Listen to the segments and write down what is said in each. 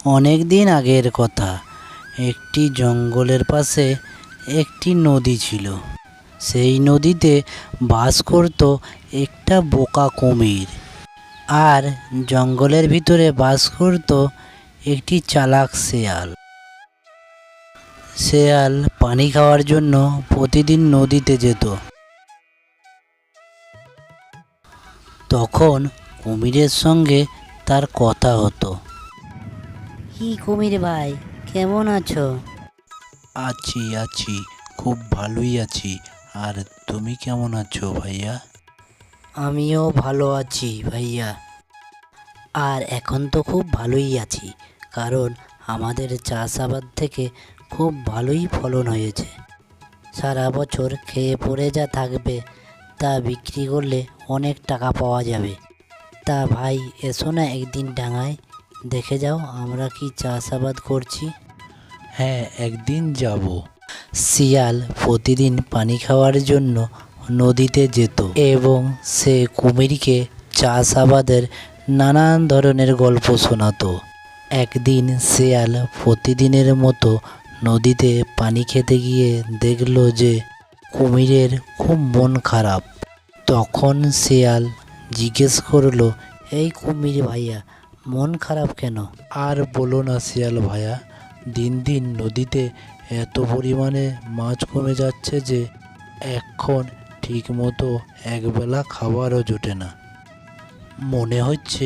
অনেক দিন আগের কথা। একটি জঙ্গলের পাশে একটি নদী ছিল। সেই নদীতে বাস করত একটা বোকা কুমির। আর জঙ্গলের ভিতরে বাস করত একটি চালাক শেয়াল। শেয়াল পানি খাওয়ার জন্য প্রতিদিন নদীতে যেত। তখন কুমিরের সঙ্গে তার কথা হতো। কি কুমির ভাই, কেমন আছো? আছি, খুব ভালোই আছি। আর তুমি কেমন আছো ভাইয়া? আমিও ভালো আছি ভাইয়া। আর এখন তো খুব ভালোই আছি, কারণ আমাদের চাষাবাদ থেকে খুব ভালোই ফলন হয়েছে। সারা বছর খেয়ে পড়ে যা থাকবে তা বিক্রি করলে অনেক টাকা পাওয়া যাবে। তা ভাই, এসো না একদিন ডাঙায়, দেখে যাও আমরা কি চাষাবাদ করছি। হ্যাঁ, একদিন যাব। শিয়াল প্রতিদিন পানি খাওয়ার জন্য নদীতে যেত এবং সে কুমিরকে চাষাবাদের নানান ধরনের গল্প শোনাতো। একদিন শিয়াল প্রতিদিনের মতো নদীতে পানি খেতে গিয়ে দেখলো যে কুমিরের খুব মন খারাপ। তখন শিয়াল জিজ্ঞেস করলো, এই কুমির ভাইয়া, মন খারাপ কেন? আর বলো না শিয়াল ভাইয়া, দিন দিন নদীতে এত পরিমাণে মাছ কমে যাচ্ছে যে এখন ঠিক মতো একবেলা খাবারও জোটে না। মনে হচ্ছে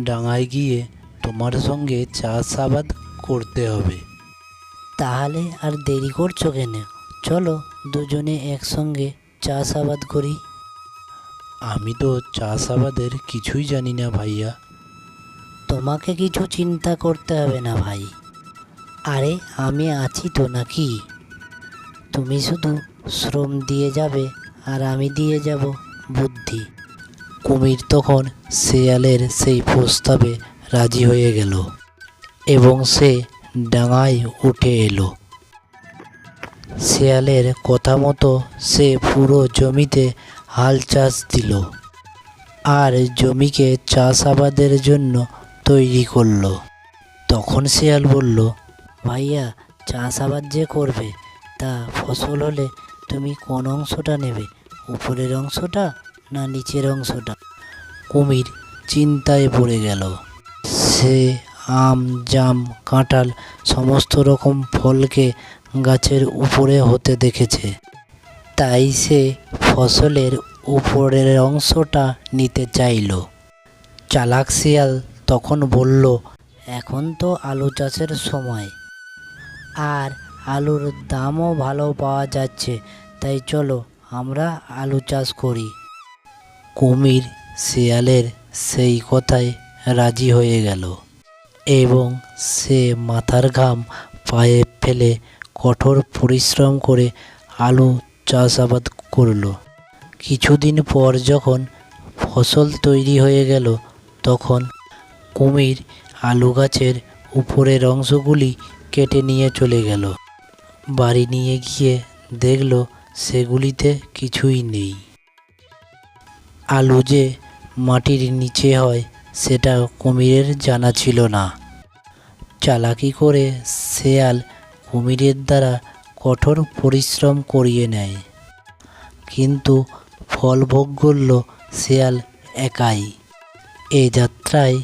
ডাঙায় গিয়ে তোমার সঙ্গে চাষাবাদ করতে হবে। তাহলে আর দেরি করছো কেন? চলো দুজনে একসঙ্গে চাষাবাদ করি। আমি তো চাষাবাদের কিছুই জানি না ভাইয়া। তোমাকে কিছু চিন্তা করতে হবে না ভাই। আরে আমি আছি তো নাকি? তুমি শুধু শ্রম দিয়ে যাবে আর আমি দিয়ে যাব বুদ্ধি। কুমির তখন শেয়ালের সেই প্রস্তাবে রাজি হয়ে গেল এবং সে ডাঙায় উঠে এলো। শেয়ালের কথা মতো সে পুরো জমিতে হাল চাষ দিল আর জমিকে চাষাবাদের জন্য তৈরি করলো। তখন শেয়াল বলল, ভাইয়া, চাষাবাদ যে করবে তা ফসল হলে তুমি কোন অংশটা নেবে, উপরের অংশটা না নিচের অংশটা? কুমির চিন্তায় পড়ে গেল। সে আম, জাম, কাঁঠাল সমস্ত রকম ফলকে গাছের উপরে হতে দেখেছে। তাই সে ফসলের উপরের অংশটা নিতে চাইল। চালাক শিয়াল তখন বলল, এখন তো আলু চাষের সময়, আর আলুর দামও ভালো পাওয়া যাচ্ছে, তাই চলো আমরা আলু চাষ করি। কুমির শিয়ালের সেই কথায় রাজি হয়ে গেল এবং সে মাথার ঘাম পায়ে ফেলে কঠোর পরিশ্রম করে আলু চাষাবাদ করল। কিছুদিন পর যখন ফসল তৈরি হয়ে গেল, তখন কুমির আলু গাছের উপরের অংশগুলি কেটে নিয়ে চলে গেল। বাড়ি নিয়ে গিয়ে দেখল সেগুলিতে কিছুই নেই। আলু যে মাটির নিচে হয় সেটা কুমিরের জানা ছিল না। চালাকি করে শেয়াল কুমিরের দ্বারা কঠোর পরিশ্রম করিয়ে নেয়, কিন্তু ফল ভোগ করল শেয়াল একাই। এ যাত্রায়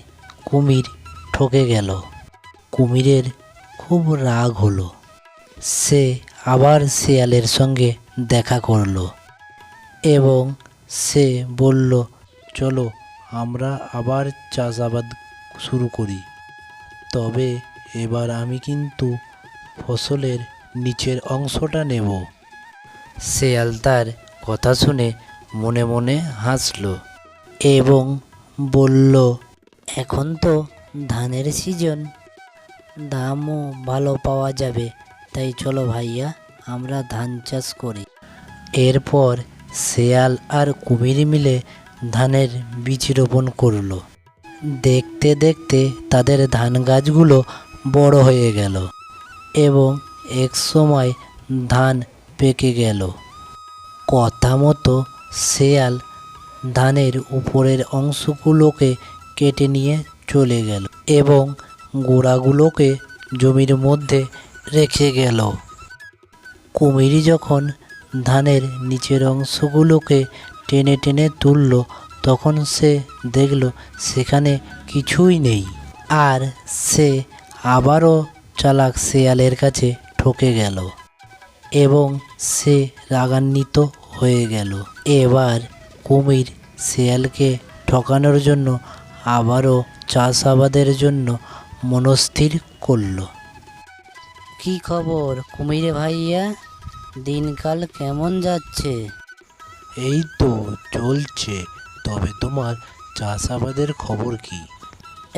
কুমির ঠকে গেল। কুমিরের খুব রাগ হলো। সে আবার শেয়ালের সঙ্গে দেখা করল এবং সে বলল, চলো আমরা আবার চাষাবাদ শুরু করি, তবে এবার আমি কিন্তু ফসলের নিচের অংশটা নেব। শেয়াল তার কথা শুনে মনে মনে হাসল এবং বলল, এখন তো ধানের সিজন, দামও ভালো পাওয়া যাবে, তাই চলো ভাইয়া আমরা ধান চাষ করি। এরপর শেয়াল আর কুমির মিলে ধানের বীজ রোপণ করল। দেখতে দেখতে তাদের ধান গাছগুলো বড় হয়ে গেল এবং এক সময় ধান পেকে গেল। কথা মতো শেয়াল ধানের উপরের অংশগুলোকে কেটে নিয়ে চলে গেল এবং গোড়াগুলোকে জমির মধ্যে রেখে গেল। কুমির যখন ধানের নিচের অংশগুলোকে টেনে টেনে তুলল, তখন সে দেখল সেখানে কিছুই নেই। আর সে আবারও চালাক শেয়ালের কাছে ঠকে গেল এবং সে রাগান্বিত হয়ে গেল। এবার কুমির শেয়ালকে ঠকানোর জন্য আবারও চাষাবাদের জন্য মনস্থির করল। কি খবর কুমিরে ভাইয়া, দিনকাল কেমন যাচ্ছে? এই তো চলছে, তবে তোমার চাষাবাদের খবর কি?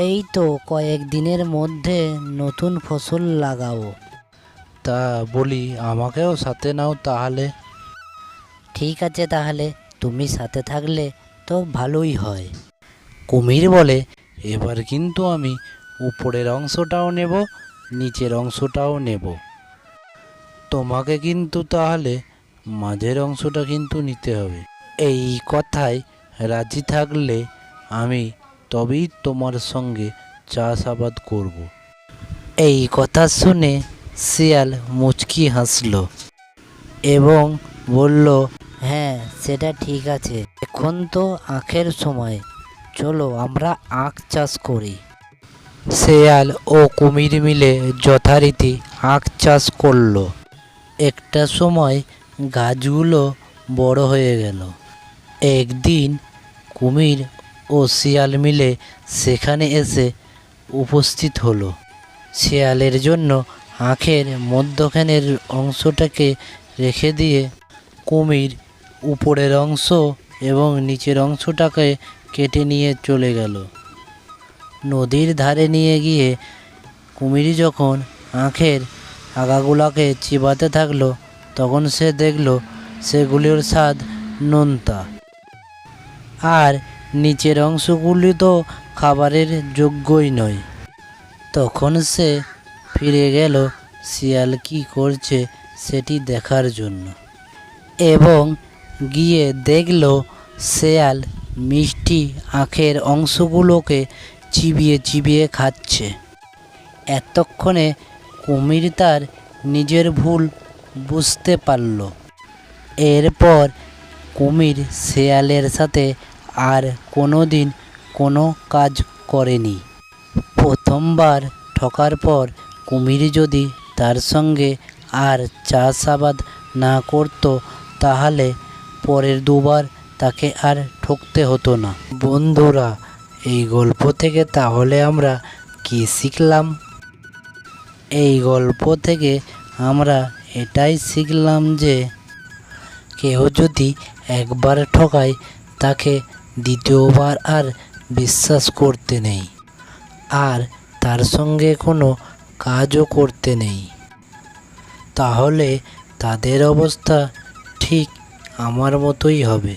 এই তো কয়েকদিনের মধ্যে নতুন ফসল লাগাবো। তা বলি আমাকেও সাথে নাও তাহলে। ঠিক আছে, তাহলে তুমি সাথে থাকলে তো ভালোই হয়। কুমির বলে, এবার কিন্তু আমি উপরের অংশটাও নেব, নিচের অংশটাও নেব। তোমাকে কিন্তু তাহলে মাঝের অংশটা কিন্তু নিতে হবে। এই কথায় রাজি থাকলে আমি তবেই তোমার সঙ্গে চাষাবাদ করব। এই কথা শুনে শিয়াল মুচকি হাসল এবং বলল, হ্যাঁ সেটা ঠিক আছে, এখন তো আখের সময়, চলো আমরা আখ চাষ করি। শেয়াল ও কুমির মিলে যথারীতি আখ চাষ করলো। একটা সময় গাছগুলো বড় হয়ে গেল। একদিন কুমির ও শিয়াল মিলে সেখানে এসে উপস্থিত হলো। শিয়ালের জন্য আখের মধ্যখানের অংশটাকে রেখে দিয়ে কুমির উপরের অংশ এবং নিচের অংশটাকে কেটে নিয়ে চলে গেল। নদীর ধারে নিয়ে গিয়ে কুমির যখন আখের আগাগুলাকে চিবাতে থাকলো, তখন সে দেখল সেগুলির স্বাদ নোনতা, আর নিচের অংশগুলি তো খাবারের যোগ্যই নয়। তখন সে ফিরে গেল শিয়াল কি করছে সেটি দেখার জন্য, এবং গিয়ে দেখল শেয়াল মিষ্টি আখের অংশগুলোকে চিবিয়ে চিবিয়ে খাচ্ছে। এতক্ষণে কুমির তার নিজের ভুল বুঝতে পারল। এরপর কুমির শেয়ালের সাথে আর কোনো দিন কোনো কাজ করেনি। প্রথমবার ঠকার পর কুমির যদি তার সঙ্গে আর চাষাবাদ না করত, তাহলে পরের দুবার তাকে আর ঠকতে হতো না। বন্ধুরা, এই গল্প থেকে তাহলে আমরা কি শিখলাম? এই গল্প থেকে আমরা এটাই শিখলাম যে কেউ যদি একবার ঠকায়, তাকে দ্বিতীয়বার আর বিশ্বাস করতে নেই, আর তার সঙ্গে কোনো কাজও করতে নেই। তাহলে তাদের অবস্থা ঠিক আমার মতোই হবে।